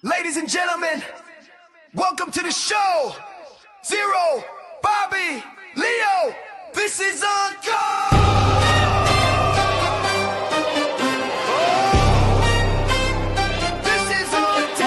Ladies and gentlemen, welcome to the show. Zero, Bobby, Leo, this is Uncut. This is Uncut.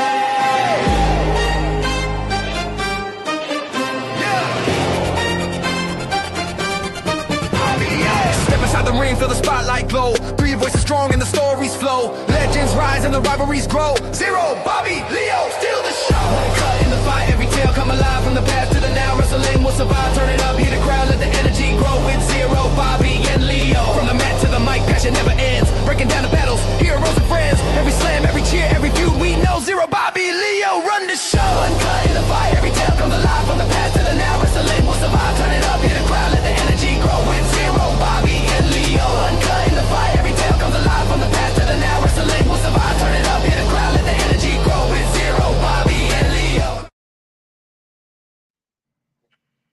Yeah. Step inside the ring, feel the spotlight glow. Through your voice is strong and the stories flow. Legends rise and the rivalries grow. Zero, Bobby, Leo, steal the show. Uncut in the fight, every tale come alive. From the past to the now, wrestling will survive. Turn it up, hear the crowd, let the energy grow. With Zero, Bobby, and Leo. From the mat to the mic, passion never ends. Breaking down the battles, heroes and friends. Every slam, every cheer, every feud, we know. Zero, Bobby, Leo, run the show. Uncut in the fight, every tale comes alive. From the past to the now, wrestling will survive. Turn it up, hear the crowd, let the energy grow. With Zero, Bobby, and Leo. Uncut in the fight, every tale comes alive. From the past to the now, wrestling will survive. Turn it up, hear the crowd, let the energy grow. With Zero, Bobby, and Leo.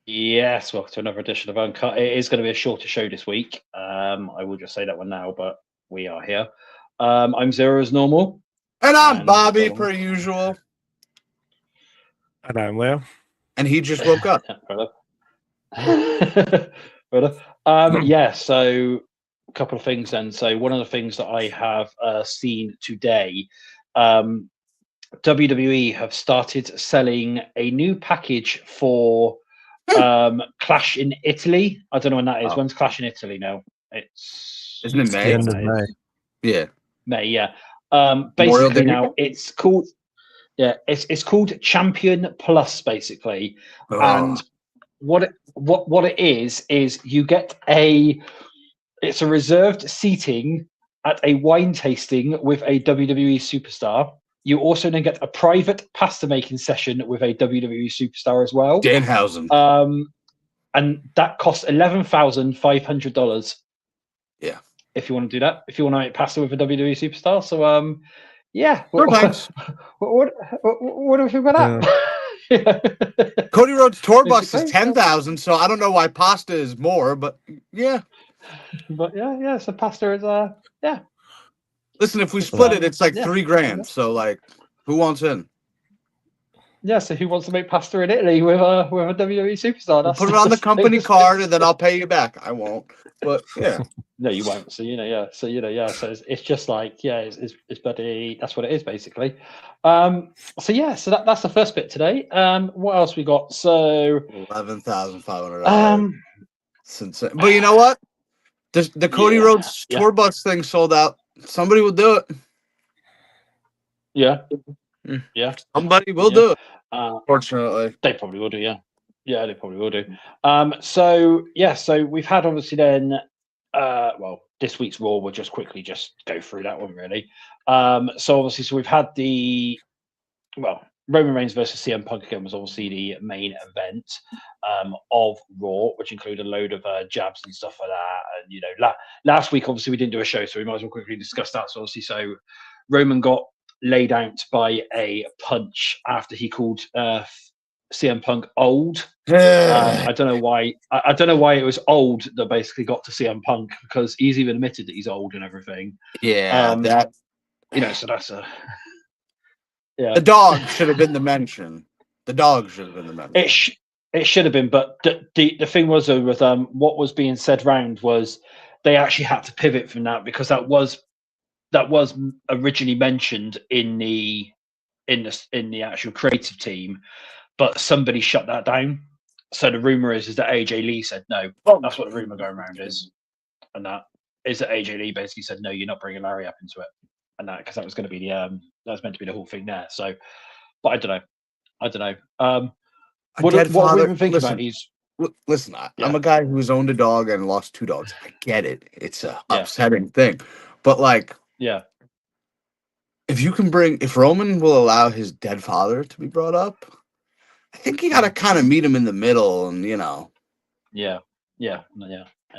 Yes, welcome to another edition of Uncut. It is going to be a shorter show this week. I will just say that one now, but we are here. I'm Zero as normal. And I'm And Bobby, go on. per usual. And I'm Leo. And he just woke up. Brother. Yeah, so a couple of things then. So one of the things that I have seen today, WWE have started selling a new package for Clash in Italy. I don't know when that is. Oh. When's Clash in Italy now? It's Isn't it The May? end of May. Yeah. May, yeah. Memorial Basically Day now it's called it's called Champion Plus, basically. Oh. And what it is you get it's a reserved seating at a wine tasting with a WWE superstar. You also then get a private pasta making session with a WWE superstar as well. Danhausen. And that costs $11,500. Yeah. If you want to do that, if you want to make pasta with a WWE superstar. So yeah. Sure, thanks. What do we think about that? Cody Rhodes' tour bus is Basically. 10,000, so I don't know why pasta is more, but yeah. But yeah, so pasta is yeah. Listen, if we split it, it's like yeah. $3,000. So like, who wants in? Yeah, so who wants to make pasta in Italy with a WWE superstar? We'll put it on the company card and then I'll pay you back. I won't. But yeah. No, you won't. So So it's just like it's bloody. That's what it is basically. So yeah, so that's the first bit today. What else we got? So $11,500. It's insane. But you know what? The Cody Rhodes tour bus thing sold out. Somebody will do it. Yeah. Somebody will do it. Fortunately, they probably will do. Yeah, they probably will do. So we've had obviously then. This week's Raw. We'll just quickly go through that one really. So we've had Roman Reigns versus CM Punk again was obviously the main event of Raw, which included a load of jabs and stuff like that. And last week obviously we didn't do a show, so we might as well quickly discuss that. So obviously, Roman got laid out by a punch after he called CM Punk old. I don't know why. I don't know why it was old that basically got to CM Punk, because he's even admitted that he's old and everything. Yeah, So that's a. Yeah. The dog should have been the mention. It should have been, but the thing was though, with what was being said round was they actually had to pivot from that, because that was originally mentioned in the actual creative team, but somebody shut that down. So the rumor is that AJ Lee said no. That's what the rumor going around is, and that is that AJ Lee basically said no, you're not bringing Larry up into it, and that because that was going to be that was meant to be the whole thing there. So, but I don't know. What have we been thinking about these? Listen, I'm a guy who's owned a dog and lost 2 dogs. I get it. It's a upsetting thing, but like, if Roman will allow his dead father to be brought up, I think you got to kind of meet him in the middle, and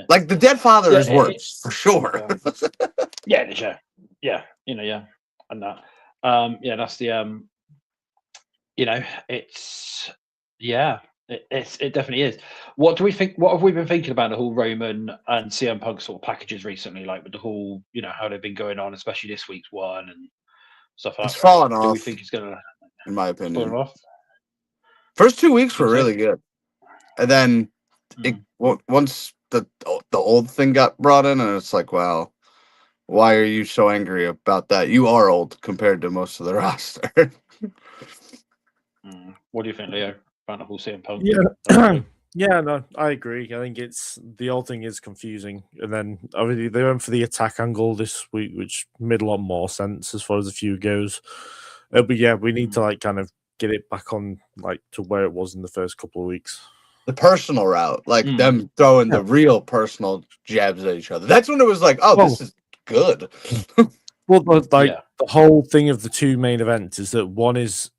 like the dead father is worse for sure. And that, that's the it definitely is. What do we think? What have we been thinking about the whole Roman and CM Punk sort of packages recently, like with the whole, how they've been going on, especially this week's one and stuff like It's that. fallen Do off. we think he's going to in my opinion. fall off? First 2 weeks were really good, and then once the old thing got brought in, and it's like, wow, why are you so angry about that? You are old compared to most of the roster. What do you think, Leo? About the whole CM Punk? Yeah, yeah, no, I agree. I think the old thing is confusing, and then obviously they went for the attack angle this week, which made a lot more sense as far as the feud goes. But yeah, we need to kind of get it back on to where it was in the first couple of weeks. The personal route, them throwing the real personal jabs at each other. That's when it was like, oh, this is good. Well, the whole thing of the two main events is that one is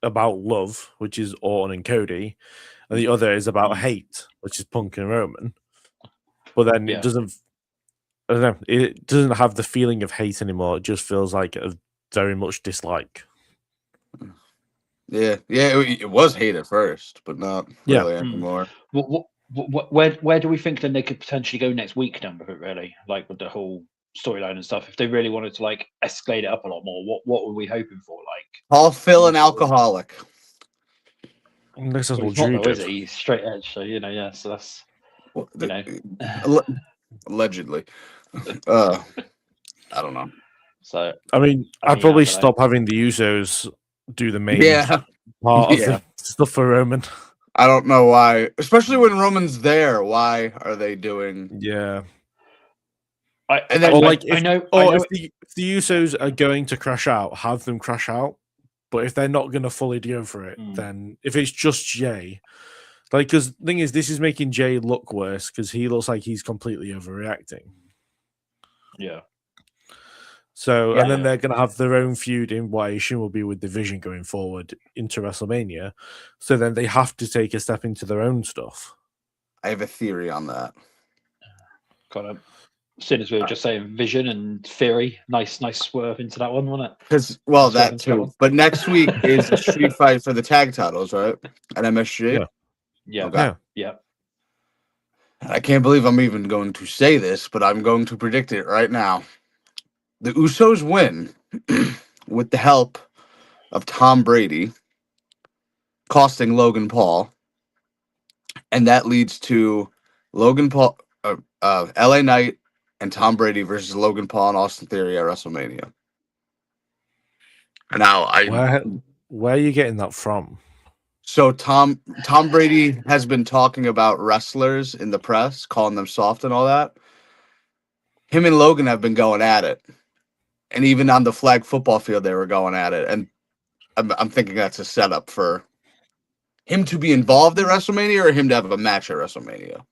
about love, which is Orton and Cody, and the other is about hate, which is Punk and Roman. But then it doesn't. I don't know. It doesn't have the feeling of hate anymore. It just feels like a very much dislike. Yeah, it was hate at first, but not really anymore. Where do we think then they could potentially go next week then with it, really? With the whole storyline and stuff. If they really wanted to escalate it up a lot more, what were we hoping for? Paul Phil an alcoholic. This is what he's not, though, is he? He's straight edge, so so that's allegedly. I don't know. So I mean, I'd probably stop having the Usos do the main part of the stuff for Roman. I don't know why, especially when Roman's there. Why are they doing? Yeah. If the Usos are going to crash out, have them crash out. But if they're not going to fully go for it, then if it's just Jay, because the thing is, this is making Jay look worse because he looks like he's completely overreacting. Yeah. So, and then they're going to have their own feud in what I assume will be with Division going forward into WrestleMania. So then they have to take a step into their own stuff. I have a theory on that. Kind of. Soon as we were just saying Vision and Theory, nice swerve into that one, wasn't it? Because that too. But next week is a street fight for the tag titles, right? At MSG. Yeah. I can't believe I'm even going to say this, but I'm going to predict it right now. The Usos win with the help of Tom Brady, costing Logan Paul, and that leads to Logan Paul, LA Knight, and Tom Brady versus Logan Paul and Austin Theory at WrestleMania. Now, where are you getting that from? So Tom Brady has been talking about wrestlers in the press, calling them soft and all that. Him and Logan have been going at it, and even on the flag football field, they were going at it. And I'm thinking that's a setup for him to be involved at WrestleMania or him to have a match at WrestleMania.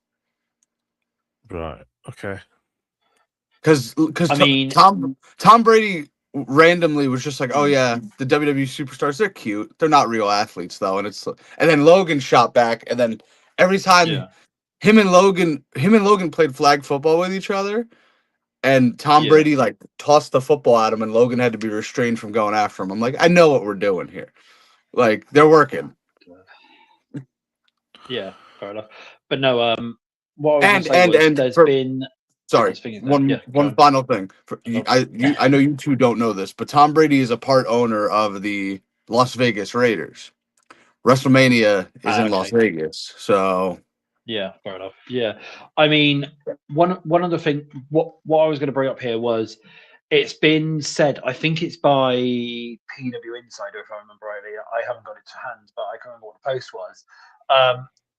Right. Okay. Because Tom Brady randomly was just like, oh yeah, the WWE superstars, they're cute, they're not real athletes though, and then Logan shot back, and then every time him and Logan played flag football with each other, and Tom Brady tossed the football at him, and Logan had to be restrained from going after him. I'm like, I know what we're doing here, they're working. Yeah, fair enough. But no, what I was going to say was there's been. Sorry, one final thing. I know you two don't know this, but Tom Brady is a part owner of the Las Vegas Raiders. WrestleMania is in Las Vegas, so yeah, fair enough. Yeah, I mean, one other thing. What I was going to bring up here was it's been said. I think it's by PW Insider, if I remember rightly. I haven't got it to hand, but I can't remember what the post was.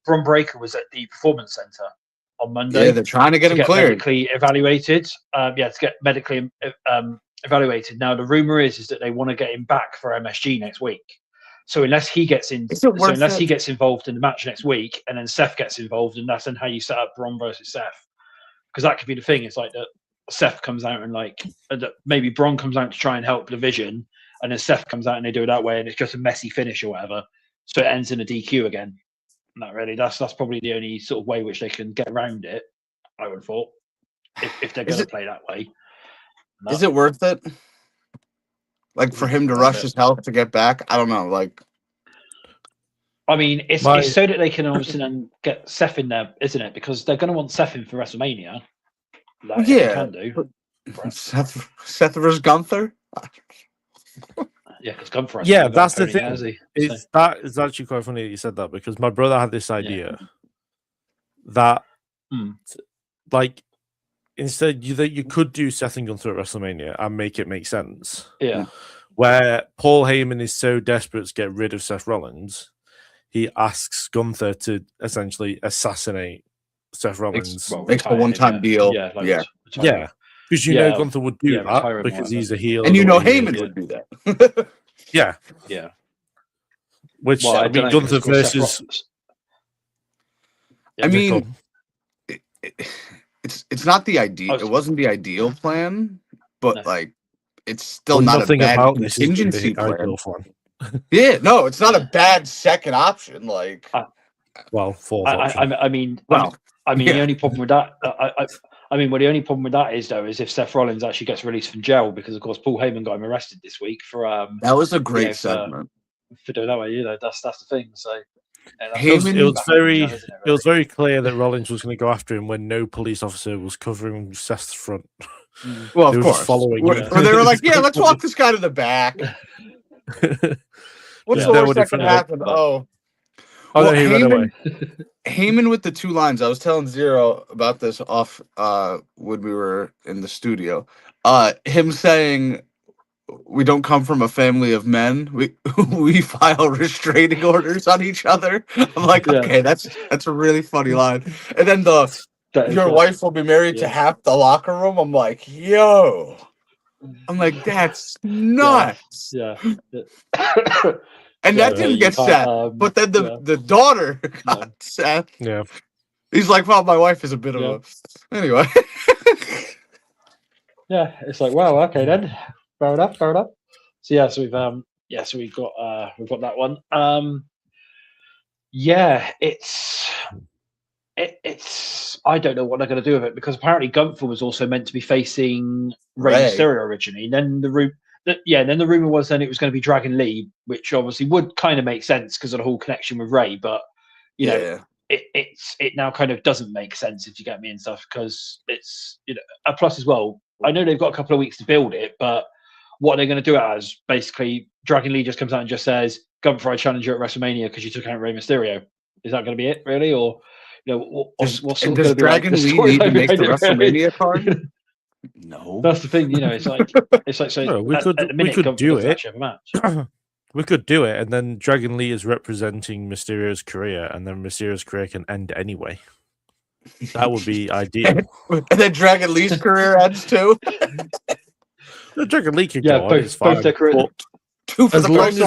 Bron Breakker was at the Performance Center on Monday. Yeah, they're trying to get him cleared. Medically evaluated. To get medically evaluated. Now the rumor is that they want to get him back for MSG next week. So unless he gets he gets involved in the match next week, and then Seth gets involved, and that's then how you set up Bron versus Seth. Because that could be the thing. It's that Seth comes out and maybe Bron comes out to try and help Division, and then Seth comes out and they do it that way, and it's just a messy finish or whatever. So it ends in a DQ again. Not really. That's probably the only sort of way which they can get around it. I would have thought, if they're going to play that way. No. Is it worth it? For him to rush his health to get back? I don't know. I mean, it's so that they can obviously then get Seth in there, isn't it? Because they're going to want Seth in for WrestleMania. They can do. Seth versus Gunther. Yeah, because Gunther. Yeah, that's the thing. That is actually quite funny that you said that, because my brother had this idea that, like, instead you could do Seth and Gunther at WrestleMania and make it make sense. Yeah. Where Paul Heyman is so desperate to get rid of Seth Rollins, he asks Gunther to essentially assassinate Seth Rollins. Makes a one-time deal. Yeah. Because you know Gunther would do that because he's a heel. And you know Heyman would do that. Yeah. Which, I mean, Gunther versus... I mean, it's not the ideal. It wasn't the ideal plan, but like, it's still not a bad contingency plan. Yeah, no, it's not a bad second option. Like, fourth option. I mean, the only problem with that, the only problem with that is if Seth Rollins actually gets released from jail, because of course Paul Heyman got him arrested this week for that was a great segment for doing that way. That's the thing. So. It was very clear that Rollins was going to go after him when no police officer was covering Seth's front. Well, of course. Following him. They were like, "Yeah, let's walk this guy to the back." What's the worst that can happen? Heyman with the 2 lines. I was telling Zero about this off when we were in the studio. Him saying, "We don't come from a family of men. We file restraining orders on each other." I'm like, okay, that's a really funny line. And then your wife will be married to half the locker room. I'm like, yo. I'm like, that's nuts. Yeah. And that didn't get Seth. But then the daughter got Seth. Yeah. He's like, well, my wife is a bit of a... Anyway. Yeah, it's like, wow, okay then. Fair enough. So we've got that one. It's I don't know what they're going to do with it, because apparently Gunther was also meant to be facing Rey Mysterio originally. And then the rumor was then it was going to be Dragon Lee, which obviously would kind of make sense because of the whole connection with Rey, but you know, it now kind of doesn't make sense, if you get me, and stuff, because it's, you know, a plus as well. I know they've got a couple of weeks to build it, but what they're going to do it as, basically, Dragon Lee just comes out and just says, Gunther, I challenge you at WrestleMania because you took out Rey Mysterio. Is that going to be it, really? Or, you know, what's does Dragon Lee need to make the WrestleMania card? No. That's the thing, you know, it's like so no, we could do it. We could do it, and then Dragon Lee is representing Mysterio's career, and then Mysterio's career can end anyway. That would be ideal. And then Dragon Lee's career ends too. The Dragon Lee can go on. It's fine. Both their career. As long as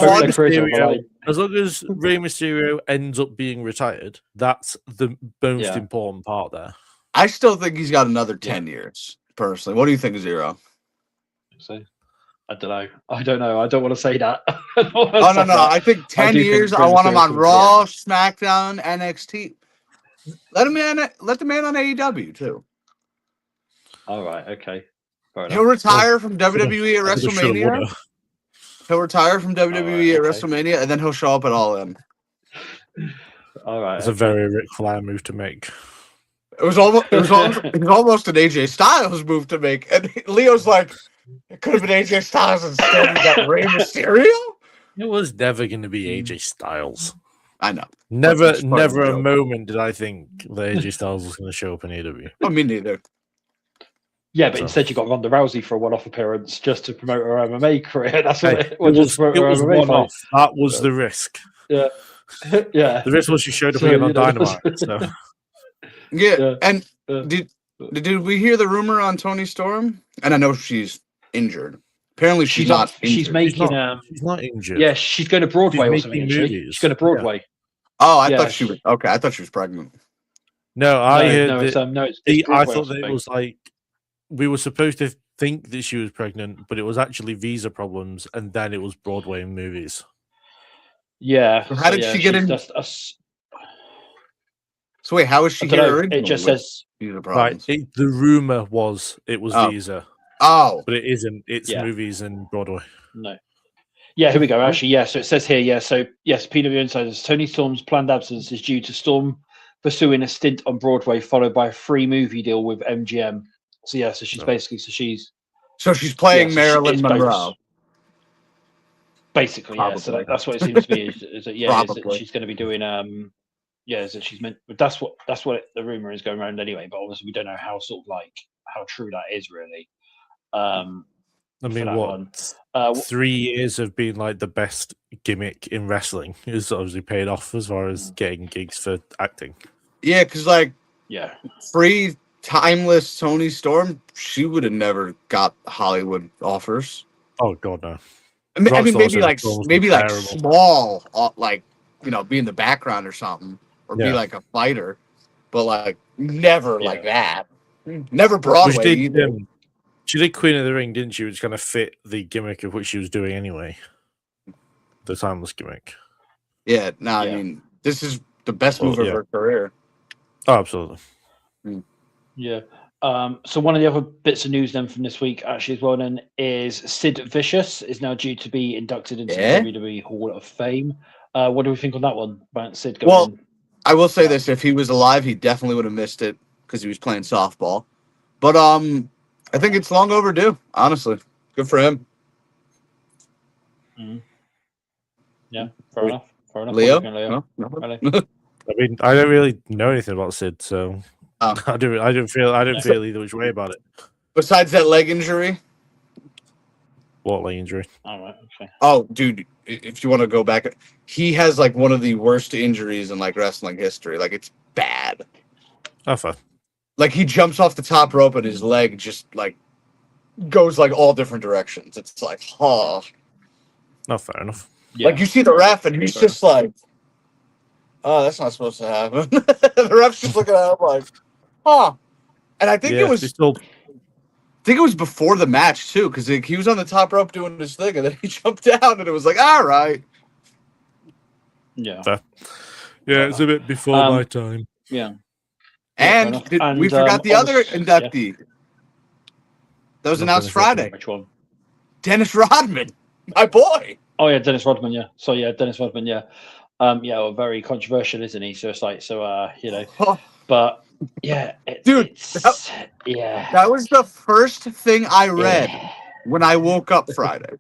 Rey Mysterio ends up being retired, that's the most important part there. I still think he's got another 10 years, personally. What do you think, Zero? So, I don't know. I don't want to say that. No. I think 10 years. I want him on Raw, SmackDown, NXT. Let the man on AEW too. All right. Okay. He'll retire from WWE at WrestleMania. He'll retire from WWE at WrestleMania, and then he'll show up at All In. All right. It's a very Ric Flair move to make. It was almost an AJ Styles move to make, and Leo's like, it could have been AJ Styles instead. We got Rey Mysterio. It was never going to be AJ Styles. I know. Never a moment did I think that AJ Styles was going to show up in AEW. Oh, me neither. Yeah, but instead you got Ronda Rousey for a one-off appearance just to promote her MMA career. That's what it was one-off. That was the risk. Yeah. Yeah. The risk was she showed up again on Dynamite. So. Yeah, and did we hear the rumor on Toni Storm? And I know she's injured. Apparently she's not injured. She's making she's not injured. Yeah, she's going to Broadway or something. She's going to Broadway. Yeah. Oh, I thought she was okay. I thought she was pregnant. No, I heard it's I thought that it was like we were supposed to think that she was pregnant, but it was actually visa problems, and then it was Broadway movies. Yeah. So how did she get in? So wait, how is she here? It just says visa problems. Right. The rumor was it was visa. Oh, but it isn't. It's movies and Broadway. No. Yeah, here we go. Actually, yeah. So it says here, yeah. So yes, PW Insiders. Toni Storm's planned absence is due to Storm pursuing a stint on Broadway, followed by a free movie deal with MGM. So yeah, so she's basically she's playing Marilyn Monroe. Basically, yeah. So that's what it seems to be. Is that is that she's going to be doing is that she's meant. But that's what the rumor is going around anyway. But obviously, we don't know how how true that is really. I mean, what 3 years of being like the best gimmick in wrestling is obviously paid off as far as getting gigs for acting. Yeah, because free timeless Toni Storm, she would have never got Hollywood offers. Oh God, no. I mean, maybe small, be in the background or something, or be like a fighter, but never like that. Never Broadway either. She did Queen of the Ring, didn't she? Which kind of fit the gimmick of what she was doing anyway. The timeless gimmick. Yeah, I mean, this is the best move of her career. Oh, absolutely. Yeah. So one of the other bits of news then from this week, actually as well, then is Sid Vicious is now due to be inducted into the WWE Hall of Fame. What do we think on that one about Sid going in? I will say this: if he was alive, he definitely would have missed it because he was playing softball. But I think it's long overdue. Honestly, good for him. Mm-hmm. Yeah, fair enough. Leo? No? I mean, I don't really know anything about Sid, so I don't feel either which way about it. Besides that leg injury. What leg injury? All right. Okay. Oh, dude, if you want to go back, he has one of the worst injuries in wrestling history. It's bad. Oh, fine. He jumps off the top rope and his leg just goes all different directions. It's oh. No, fair enough. Yeah. You see the ref and he's just oh, that's not supposed to happen. The ref's just looking at him huh. And I think it was before the match too, because he was on the top rope doing his thing, and then he jumped down, and it was all right. Yeah. It's a bit before my time. Yeah. And we forgot the other inductee. That was announced Friday. Which one? Dennis Rodman, my boy. Oh yeah, Dennis Rodman. Yeah. So Dennis Rodman. Yeah. Very controversial, isn't he? So it's but yeah, that was the first thing I read when I woke up Friday.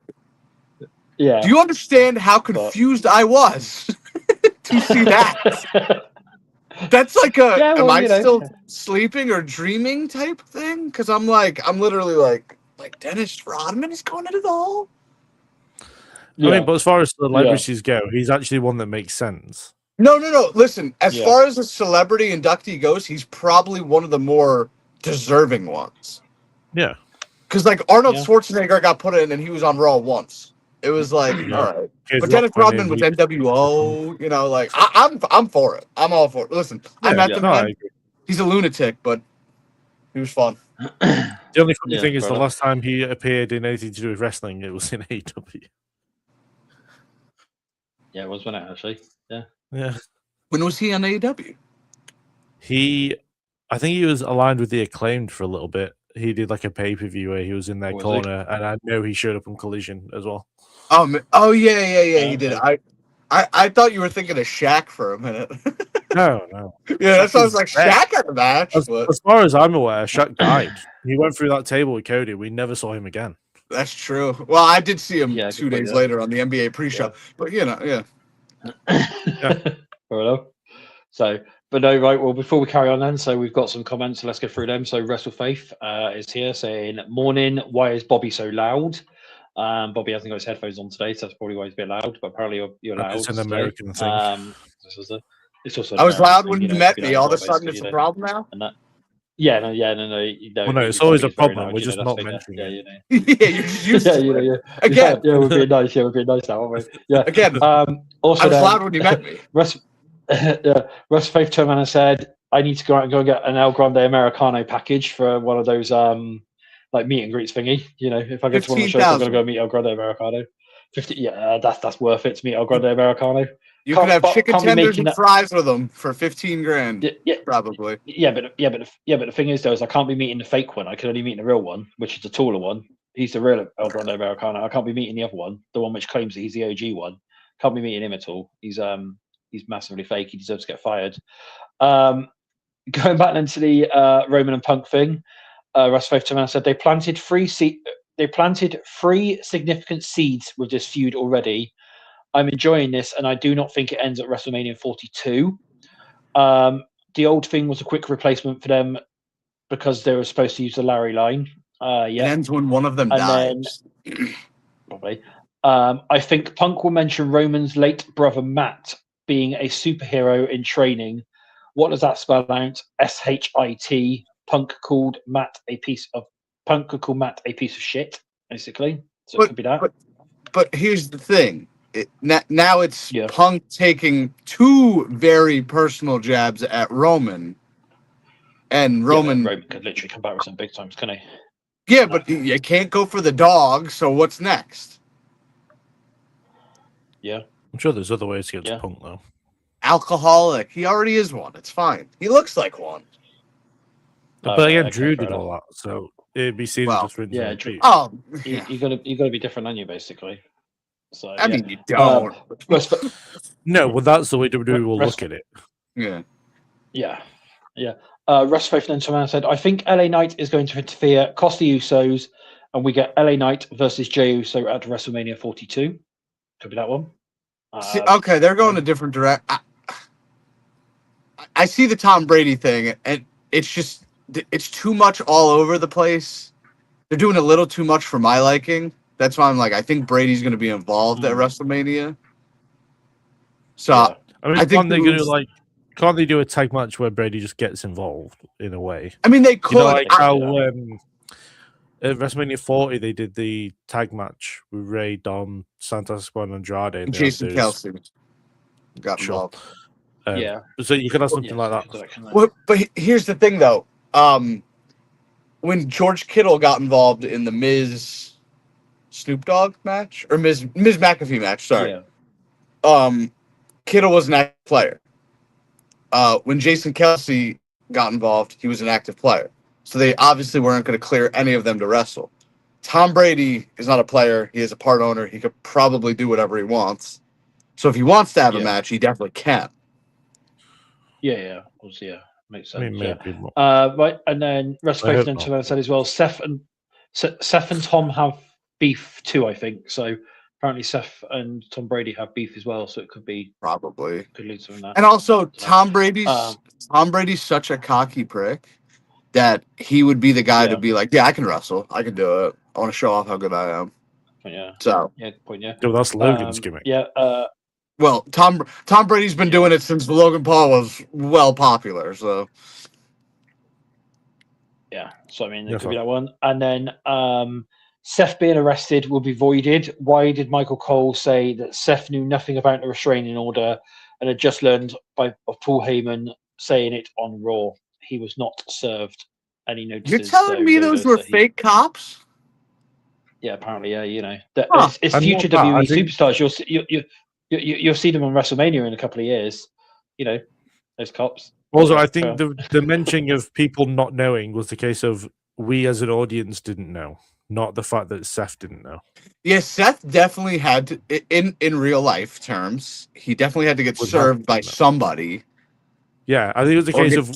Yeah. Do you understand how confused I was to see that? That's am I still sleeping or dreaming type thing? Because I'm literally Dennis Rodman is going into the hall. Yeah. I mean, but as far as celebrities go, he's actually one that makes sense. No. Listen, as far as a celebrity inductee goes, he's probably one of the more deserving ones. Yeah. Because Arnold Schwarzenegger got put in and he was on Raw once. It was all right. But Dennis Rodman with NWO, I'm for it. I'm all for it. Listen, I met the man. He's a lunatic, but he was fun. The only funny thing is the last time he appeared in anything to do with wrestling, it was in AEW. Yeah, it was, wasn't it, actually? Yeah. Yeah. When was he on AEW? I think he was aligned with the Acclaimed for a little bit. He did a pay-per-view where he was in their corner, and I know he showed up on Collision as well. Oh yeah, he did. I thought you were thinking of Shaq for a minute. No. Yeah, that sounds like Shaq at the match. As far as I'm aware, Shaq died. He went through that table with Cody. We never saw him again. That's true. Well, I did see him 2 days later on the NBA pre-show, but Fair enough. So, but no, right. Well, before we carry on, then, so we've got some comments. So let's go through them. So, WrestleFaith is here saying, "Morning. Why is Bobby so loud?" Bobby hasn't got his headphones on today, so that's probably why he's a bit loud. But apparently, you're loud. It's an American thing. It's also. I was loud when you met me. All of a sudden, it's a problem now. No. Well, no, it's always a problem. We're just not mentioning it. Yeah, you're just used to it. Again. Yeah, we're being nice. Yeah, we're being nice now, aren't we? Yeah. Again. Also, I was loud when you met me. Russ Faith turned around and said, "I need to go out and get an El Grande Americano package for one of those meet and greets thingy. If I go to one of the shows, I'm gonna go meet El Grande Americano. 50. Yeah, that's worth it to meet El Grande Americano. You can have chicken tenders and fries with them for $15,000. Yeah, probably. Yeah, but the thing is, though, is I can't be meeting the fake one. I can only meet the real one, which is the taller one. He's the real El Grande Americano. I can't be meeting the other one, the one which claims that he's the OG one. Can't be meeting him at all. He's massively fake. He deserves to get fired. Going back into the Roman and Punk thing, Russ Faith said they planted 3 seeds. they planted 3 significant seeds with this feud already. I'm enjoying this, and I do not think it ends at WrestleMania 42. The old thing was a quick replacement for them because they were supposed to use the Larry line. It ends when one of them dies. Probably. I think Punk will mention Roman's late brother Matt being a superhero in training. What does that spell out? SHIT. Punk could call Matt a piece of shit, basically. So it could be that. But here's the thing. Now it's Punk taking 2 very personal jabs at Roman. And Roman could literally come back with some big times, can he? Yeah, but you can't go for the dog, so what's next? Yeah. I'm sure there's other ways to get to Punk, though. Alcoholic. He already is one. It's fine. He looks like one. But again, Drew did all that, so it'd be seen just rinse and repeat. Oh, you gotta be different than you, basically. So I mean, you don't. No, well, that's the way WWE will look at it. Yeah. Russ Faith then someone said, I think LA Knight is going to interfere, cost the Usos, and we get LA Knight versus Jey Uso at WrestleMania 42. Could be that one. Okay, they're going a different direction. I see the Tom Brady thing, and it's too much all over the place. They're doing a little too much for my liking. That's why I'm like, I think Brady's going to be involved at WrestleMania. So I think can't they do a tag match where Brady just gets involved in a way? I mean, they could. Like how at WrestleMania 40 they did the tag match with Ray, Dom, Santos Escobar, and Andrade, and Jason Kelsey got involved. So you could have something like that. Well, but here's the thing, though. When George Kittle got involved in the Miz Snoop Dogg match or Miz McAfee match, sorry. Kittle was an active player. When Jason Kelsey got involved, he was an active player. So they obviously weren't going to clear any of them to wrestle. Tom Brady is not a player. He is a part owner. He could probably do whatever he wants. So if he wants to have a match, he definitely can. Makes sense. Right, and then Restoration and said as well, Seth and Tom have beef too, I think. So apparently Seth and Tom Brady have beef as well, so it could be probably could lead to that. And also Tom Brady's such a cocky prick that he would be the guy to be like, yeah, I can wrestle, I can do it. I want to show off how good I am. So that's Logan's gimmick. Well, Tom Brady's been doing it since Logan Paul was well popular. So so I mean, it could be that one. And then Seth being arrested will be voided. Why did Michael Cole say that Seth knew nothing about the restraining order and had just learned of Paul Heyman saying it on Raw? He was not served any notices. You're telling me those were fake cops? Yeah, apparently, it's future WWE superstars. You'll see them on WrestleMania in a couple of years. Those cops. Also, I think the mentioning of people not knowing was the case of we as an audience didn't know, not the fact that Seth didn't know. Yeah, Seth definitely had to, in real life terms, he definitely had to get served by somebody. Yeah, I think it was the case of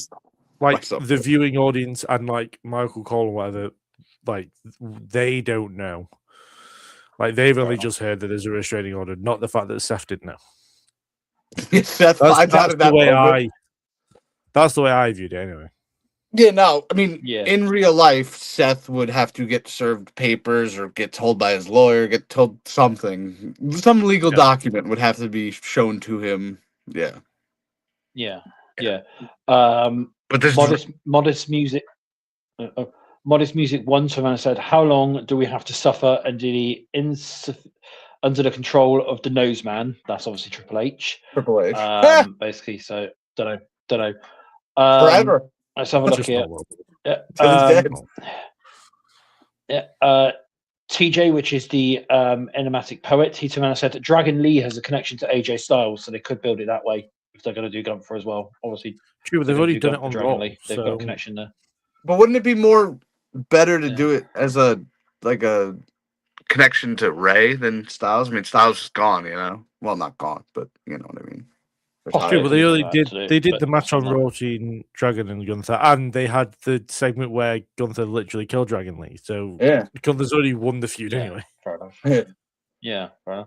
like the viewing audience and like Michael Cole or whatever, like they don't know. Like they've only just heard that there's a restraining order, not the fact that Seth didn't know. Seth finds out of that moment. That's the way I viewed it anyway. Yeah, no, I mean, in real life, Seth would have to get served papers or get told by his lawyer, get told something. Some legal document would have to be shown to him. But this Modest Music. Modest Music 1 to said, how long do we have to suffer under the under the control of the nose man? That's obviously Triple H. Basically, so don't know. Forever. Let's have a look here. TJ, which is the enigmatic poet, he said Dragon Lee has a connection to AJ Styles, so they could build it that way if they're going to do Gunther as well. Obviously, true, but they've already done it on Raw. They've got a connection there. But wouldn't it be more better to do it as a connection to Ray than Styles? I mean, Styles is gone, Well, not gone, but you know what I mean. True, but they only did. They did the match on Raw between Dragon and Gunther, and they had the segment where Gunther literally killed Dragon Lee. So yeah, Gunther's already won the feud anyway. Fair enough. Yeah, fair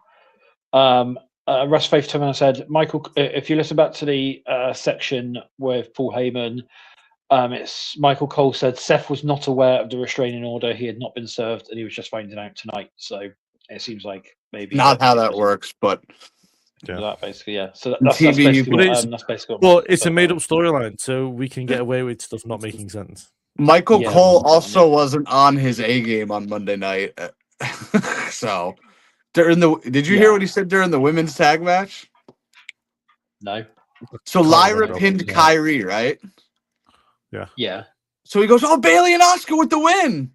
enough. Russ Faith Turner said, Michael, if you listen back to the section with Paul Heyman, it's Michael Cole said Seth was not aware of the restraining order. He had not been served, and he was just finding out tonight. So it seems like maybe not how that works, but. Yeah. That basically, yeah. So that's basically that's basically well, it's a made-up storyline, so we can get away with stuff not making sense. Michael Cole also wasn't on his A game on Monday night, so did you hear what he said during the women's tag match? No. So Lyra pinned Kyrie, right? Yeah. Yeah. So he goes, "Oh, Bayley and Asuka with the win."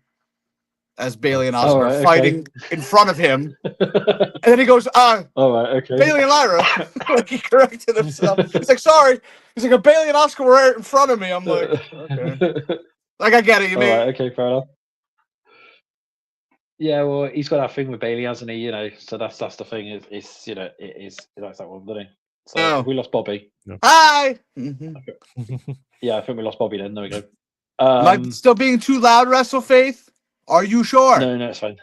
As Bayley and Asuka are fighting in front of him. And then he goes, all right, okay. Bayley and Lyra. Like he corrected himself. He's like, sorry. He's like, Bayley and Asuka were right in front of me. I'm like, okay. Like, I get it, you mean. Right, okay, fair enough. Yeah, well, he's got that thing with Bayley, hasn't he? You know, so that's the thing. It's it is like that one, doesn't he? So we lost Bobby. No. Hi. Yeah, I think we lost Bobby then. There we go. Am I still being too loud, Wrestle Faith? Are you sure? No, it's fine.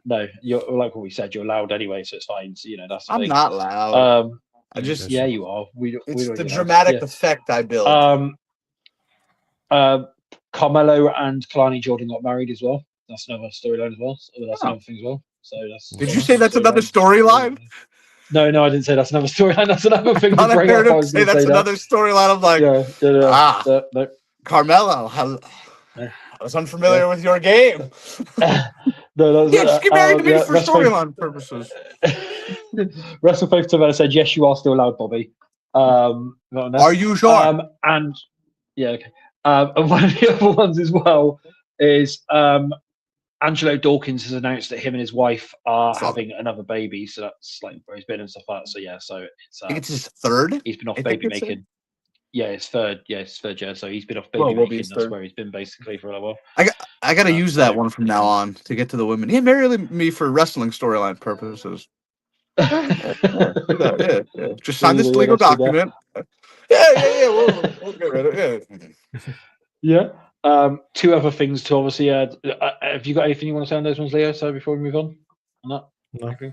No, you're like what we said. You're loud anyway, so it's fine. So that's. The I'm thing. not loud. I just you are. It's the dramatic effect I build. Carmelo and Kalani Jordan got married as well. That's another storyline as well. So that's another thing as well. So that's. Did you say that's another storyline? No, I didn't say that's another storyline. That's another thing. I heard him say that's another storyline. I'm like, no. Carmelo. I was unfamiliar with your game. No, just get married to me for storyline purposes. WrestleFaith Tavella said, "Yes, you are still allowed, Bobby." Are you sure? And okay. And one of the other ones as well is Angelo Dawkins has announced that him and his wife are having another baby. So that's like where he's been and stuff like that. So so it's. I think it's his third. He's been off baby making. Yeah, it's third. Yeah, it's third. Yeah, so he's been off baby making. That's where he's been basically for a while. I got to use that one from now on to get to the women. Yeah, marry me for wrestling storyline purposes. Yeah. Just sign this legal document. Yeah. We'll get rid of it. Yeah. Two other things to obviously add. Have you got anything you want to say on those ones, Leo? So before we move on that? No. Okay.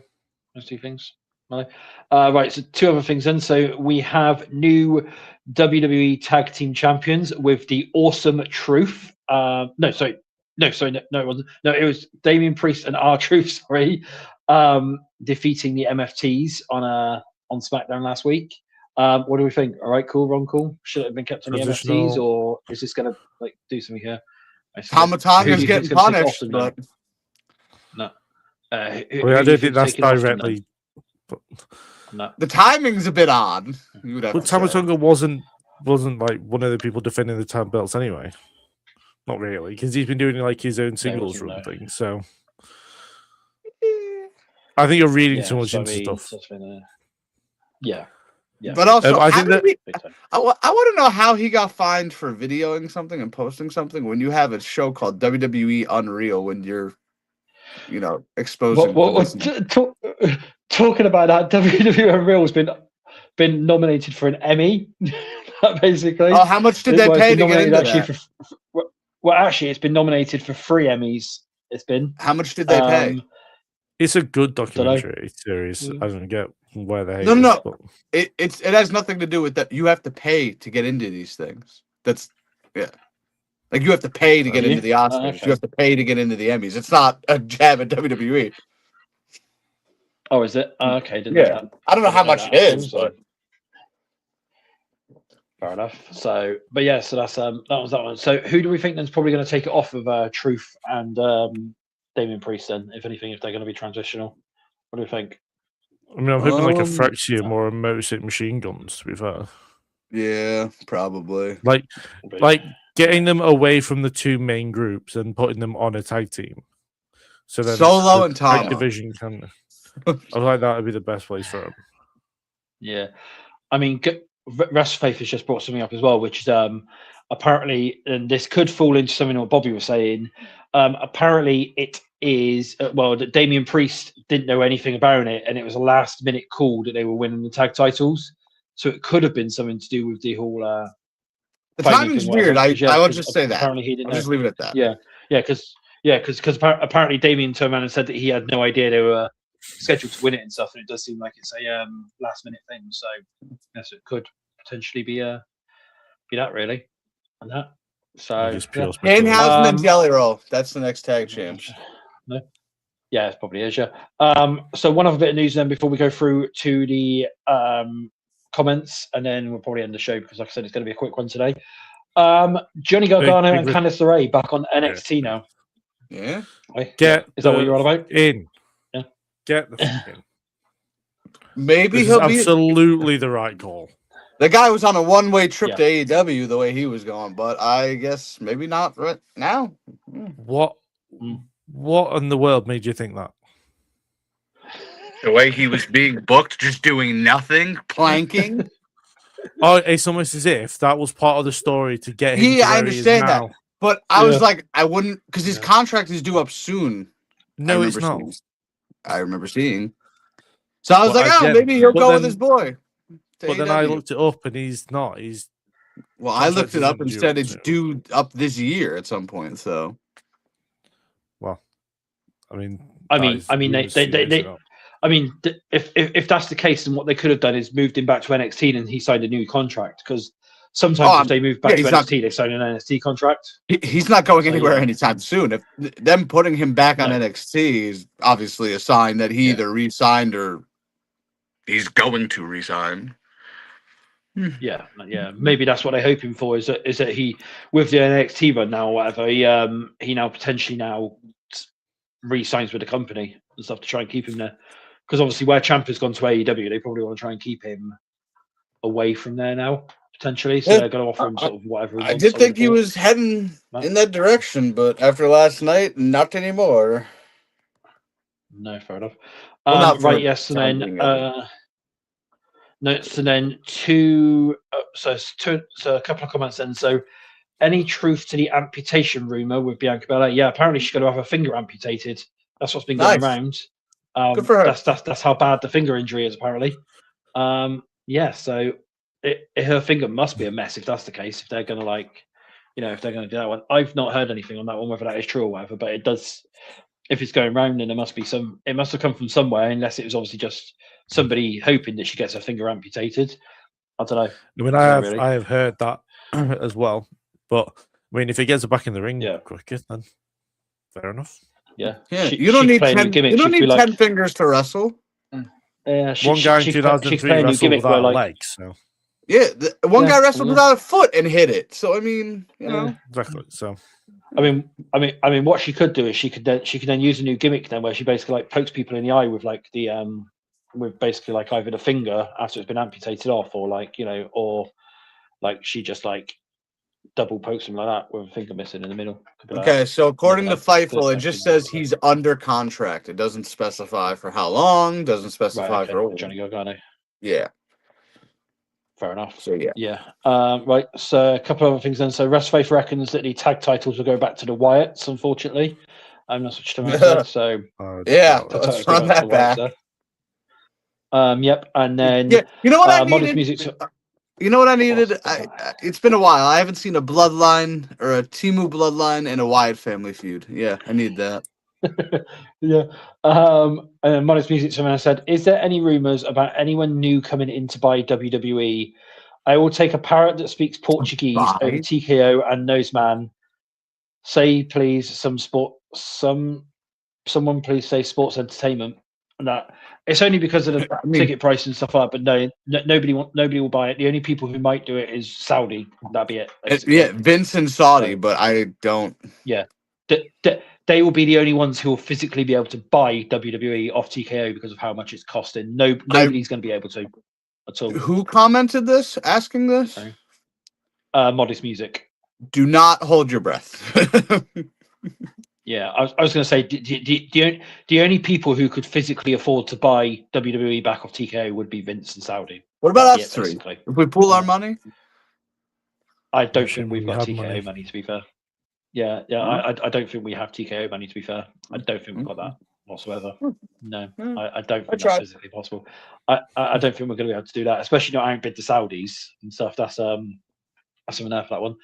Those two things. No. Right, so two other things then. So we have new WWE Tag Team Champions with the Awesome Truth. No, it wasn't. No, it was Damian Priest and R-Truth, defeating the MFTs on SmackDown last week. What do we think? All right, cool, Ron, cool. Should it have been kept on the MFTs, or is this going to do something here? Tamatonga's getting punished, but no. I don't think that's directly. No. The timing's a bit odd. But Tamatonga wasn't like one of the people defending the tag belts anyway. Not really, because he's been doing like his own singles run thing. So I think you're reading too much into stuff. Yeah. But also, I think I want to know how he got fined for videoing something and posting something when you have a show called WWE Unreal when you're, exposing. Talking about that, WWE Unreal has been nominated for an Emmy, basically. Oh, how much did they pay to get into that? Actually, it's been nominated for 3 Emmys. It's been. How much did they pay? It's a good documentary series. I don't get where they. No. It has nothing to do with that. You have to pay to get into these things. Like you have to pay to get into the Oscars. Okay. You have to pay to get into the Emmys. It's not a jab at WWE. Oh, is it? Okay. I don't know how much it is, but fair enough. So, but yeah, so that's that was that one. So, who do we think is probably going to take it off of Truth and Damian Priest then, if anything, if they're going to be transitional? What do you think? I mean, I'm hoping like a Fraxium or a Motor City Machine Guns, to be fair. Yeah, probably. Like getting them away from the 2 main groups and putting them on a tag team. So then Solo and Tom division can. I like that would be the best place for them. Yeah, I mean, WrestleFaith has just brought something up as well, which is apparently, and this could fall into something what Bobby was saying. Apparently, it is that Damian Priest didn't know anything about it, and it was a last-minute call that they were winning the tag titles. So it could have been something to do with the whole. The timing's weird. I would just say that. Apparently he didn't. I'll just leave it at that. Because apparently Damien turned around and said that he had no idea they were scheduled to win it and stuff, and it does seem like it's a last minute thing. So yes, it could potentially be that really, and that. So Danhausen and Jelly Roll. That's the next tag champs. No. Yeah, it probably is. Yeah. So one other bit of news then before we go through to the comments, and then we'll probably end the show because, like I said, it's going to be a quick one today. Johnny Gargano and Candice LeRae back on NXT now. Yeah. Is that what you're on about? Yeah. Get the fuck in. Maybe he'll be absolutely the right call. The guy was on a one-way trip to AEW the way he was going, but I guess maybe not right now. What in the world made you think that? The way he was being booked, just doing nothing, planking. It's almost as if that was part of the story to get him. Yeah, I understand that. But I was like, I wouldn't, because his contract is due up soon. No, it's not. I remember seeing. So I was maybe he'll go with his boy. But then I looked it up, and he's not. Well, I looked it up and said it's due up this year at some point. So, well, if that's the case, then what they could have done is moved him back to NXT, and he signed a new contract. Because sometimes if they move back to NXT, they sign an NXT contract. He's not going anywhere anytime soon. If them putting him back on NXT is obviously a sign that he either re-signed or he's going to re-sign. Yeah. Maybe that's what they're hoping for. Is that he, with the NXT run now or whatever, he now potentially re-signs with the company and stuff to try and keep him there. Because obviously, where Ciampa has gone to AEW, they probably want to try and keep him away from there now potentially. So they're going to offer him sort of whatever. I did think he was heading in that direction, but after last night, not anymore. No, fair enough. Well, yes, and then a couple of comments then. So, any truth to the amputation rumor with Bianca Belair? Yeah, apparently she's going to have her finger amputated. That's what's been going around. Good for her. That's how bad the finger injury is apparently. So her finger must be a mess if that's the case. If they're going to if they're going to do that one, I've not heard anything on that one whether that is true or whatever. But it does. If it's going round, then there must be some. It must have come from somewhere, unless it was obviously just somebody hoping that she gets her finger amputated. I don't know. I have heard that as well. But if he gets her back in the ring quicker, then fair enough. Yeah. You don't need 10. You don't need 10 fingers to wrestle. One guy in 2003 wrestled without legs. So. Yeah, one guy wrestled without a foot and hit it. So exactly. So. What she could do is she could then use a new gimmick then where she basically pokes people in the eye with with basically either the finger after it's been amputated off or she just double pokes him like that with a finger missing in the middle. Okay, so according to Fightful, it just says he's under contract. It doesn't specify for how long. Doesn't specify for Johnny Gargano. Yeah. Fair enough. So right. So a couple of other things then. So Faith reckons that the tag titles will go back to the Wyatts. Unfortunately, that's what she said. So let's run that back. Yep. And then you know what I needed? Music. You know what I needed? It's been a while. I haven't seen a Bloodline or a Temu Bloodline and a Wyatt family feud. Yeah, I need that. And Modest Music someone said, is there any rumors about anyone new coming in to buy WWE? I will take a parrot that speaks Portuguese over TKO and Noseman. Say please someone please say sports entertainment. And that it's only because of the ticket price and stuff like that, but nobody will buy it. The only people who might do it is Saudi. That'd be it. Vince and Saudi, but I don't. Yeah. They will be the only ones who will physically be able to buy WWE off TKO because of how much it's costing. Nobody's going to be able to at all. Who commented this? Asking this? Modest Music. Do not hold your breath. Yeah, I was going to say the only people who could physically afford to buy WWE back off TKO would be Vince and Saudi. What about us three? Basically. If we pool our money? I don't think we've got TKO money, to be fair. Yeah. I don't think we have TKO money, to be fair. I don't think we've got that. whatsoever. No, I don't think that's physically possible. I don't think we're going to be able to do that, especially not having been to Saudis and stuff. That's something there for that one.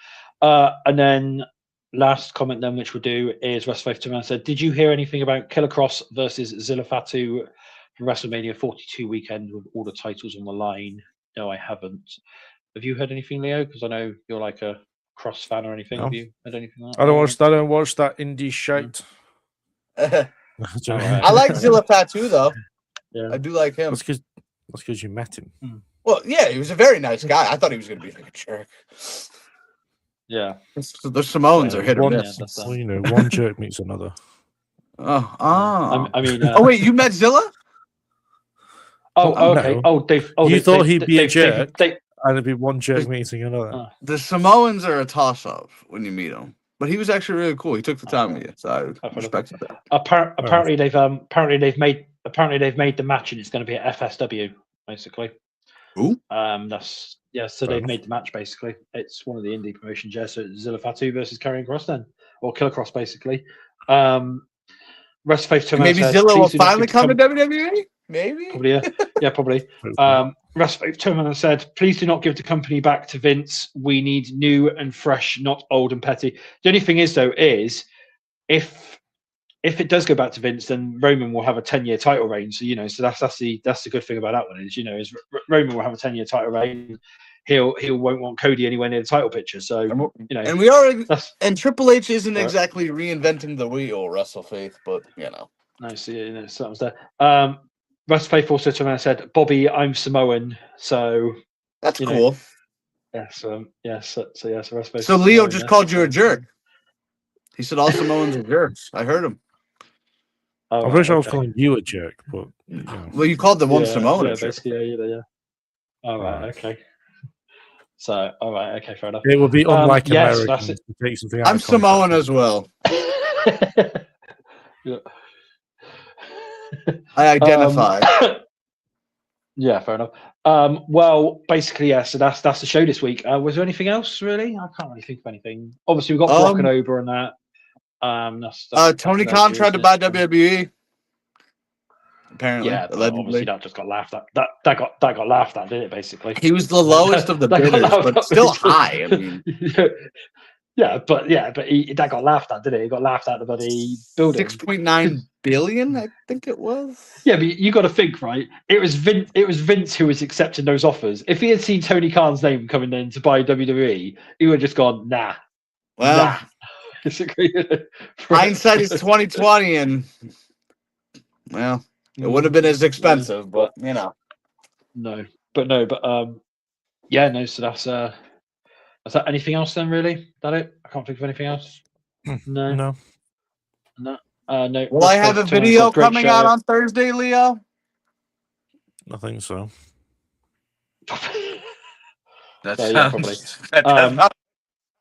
And then last comment then, which we'll do, is Westfaith Timmer said, "Did you hear anything about Killer Cross versus Zilla Fatu for WrestleMania 42 weekend with all the titles on the line?" No, I haven't. Have you heard anything, Leo? Because I know you're like a Cross fan or anything. No. Have you heard anything like that? I don't watch that indie shite. I like Zilla Fatu though. Yeah. I do like him. That's because you met him. Well, yeah, he was a very nice guy. I thought he was going to be like a jerk. Yeah. The Samoans are hit or miss. Well, you know, one jerk meets another. I mean. Oh wait, you met Zilla? Oh, okay. No. You thought he'd be a jerk, and it'd be one jerk meeting another. The Samoans are a toss-up when you meet them, but he was actually really cool. He took the time with you, so I respected that. Apparently they've made the match, and it's going to be at FSW basically. Ooh. So they've made the match basically. It's one of the indie promotions. Yeah, so it's Zilla Fatu versus Karrion Kross then, or Killer Cross basically. Faith maybe Zilla will finally come to WWE. Maybe. Probably, yeah, probably. Faith Timmerman said, "Please do not give the company back to Vince. We need new and fresh, not old and petty." The only thing is, though, is if it does go back to Vince, then Roman will have a 10-year title reign. So so that's the good thing about that one is Roman will have a 10-year title reign. He won't want Cody anywhere near the title picture. So and we already and Triple H isn't exactly reinventing the wheel, Russell Faith, but No, so something's there. Russ Faith also turned around and said, "Bobby, I'm Samoan," so that's cool. So Russ Faith. So Leo just called you a jerk. He said all Samoans are jerks. I heard him. I wish I was calling you a jerk, but well, you called the one Samoan a jerk. Basically, yeah. All right, okay. So, all right, okay, fair enough. It would be unlike Americans to take something out I'm Samoan as well. Yeah. I identify. Yeah, fair enough. Well, basically, yeah. So that's the show this week. Was there anything else really? I can't really think of anything. Obviously, we got Brock and Ober on that. Tony Khan tried to buy WWE. Apparently, yeah, obviously that just got laughed at. That got laughed at, didn't it? Basically, he was the lowest of the bidders, but still high. I mean, but that got laughed at, didn't it? It got laughed at the bloody building. 6.9 billion, I think it was. Yeah, but you got to think, right? It was Vince who was accepting those offers. If he had seen Tony Khan's name coming in to buy WWE, he would have just gone, nah. Well, hindsight is 2020, and well, it would have been as expensive, but No. So that's is that anything else then? Really? Is that it? I can't think of anything else. No. No. Will I have a video coming out on Thursday, Leo? I think so. Probably.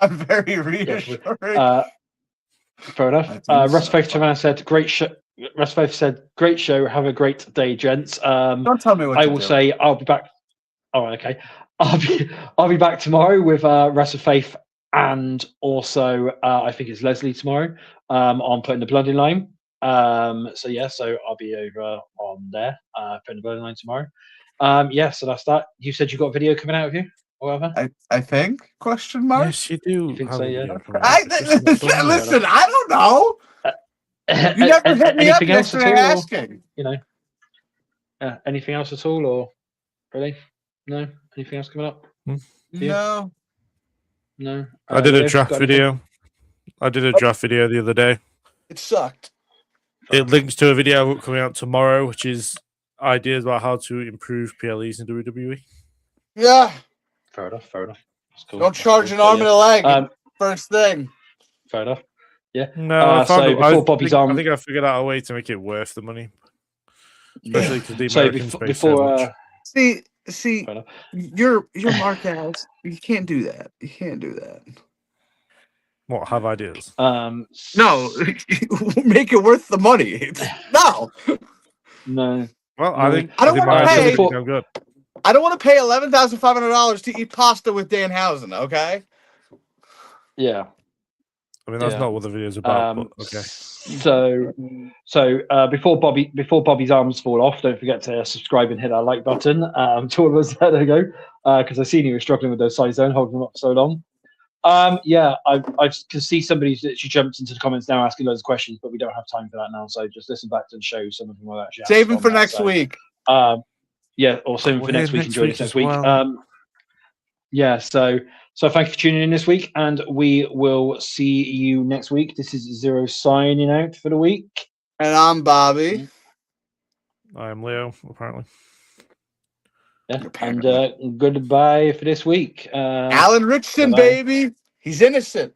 I'm very reassuring. Fair enough. Russ Faith Trevana said, "Great show." Russ Faith said, "Great show. Have a great day, gents." Don't tell me what I will say. I'll be back. All right, okay. I'll be back tomorrow with Russ Faith, and also I think it's Leslie tomorrow. On putting the blood in line. So I'll be over on there putting the blood in line tomorrow. So that's that. You said you got a video coming out of you, or whatever. I think? Question mark. Yes, you do. You think so? Yeah. Listen, I don't know. You never hit me up yesterday asking. Anything else at all, or really? No. Anything else coming up? No. No. I did a draft video. I did a draft video the other day. It sucked. It links to a video coming out tomorrow, which is ideas about how to improve PLEs in WWE. Yeah. Fair enough. That's cool. Don't charge an arm and a leg. First thing. Fair enough. Yeah. No, I think I figured out a way to make it worth the money. Especially because the Americans pay so much. See, you're Marquez. You can't do that. What, have ideas? No, make it worth the money. No. Well, I think I don't want to pay. I'm good. I don't want to pay $11,500 to eat pasta with Danhausen. Okay. Yeah. I mean, that's not what the video is about. But okay. So before Bobby's arms fall off, don't forget to subscribe and hit that like button. To all of us, there you go. Because I seen you were struggling with those size zone, holding them up so long. Yeah, I can see somebody that she jumped into the comments now asking loads of questions, but we don't have time for that now. So just listen back to the show. Some of them will actually save them for next week. Yeah, or save them for next week and join us next week. Yeah, so thank you for tuning in this week, and we will see you next week. This is Zero signing out for the week. And I'm Bobby. I'm Leo, apparently. Yeah, and goodbye for this week. Alan Richardson, baby. He's innocent.